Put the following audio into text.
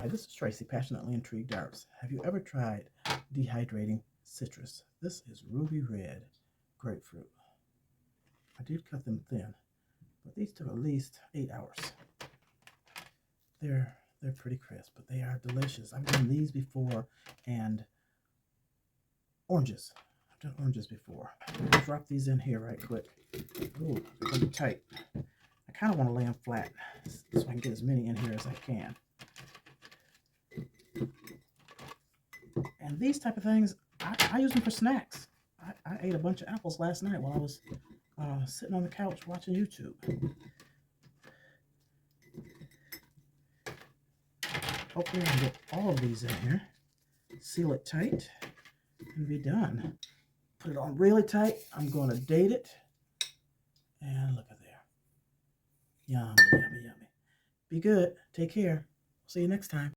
Hi, this is Tracy, Passionately Intrigued Arts. Have you ever tried dehydrating citrus? This is ruby red grapefruit. I did cut them thin, but these took at least 8 hours. They're pretty crisp, but they are delicious. I've done these before, and oranges. I've done oranges before. I'll drop these in here right quick. Ooh, they're gonna be tight. I kind of want to lay them flat so I can get as many in here as I can. And these type of things, I use them for snacks. I ate a bunch of apples last night while I was sitting on the couch watching YouTube. Hopefully I can get all of these in here. Seal it tight and be done. Put it on really tight. I'm going to date it. And look at there. Yummy, yummy, yummy. Be good. Take care. See you next time.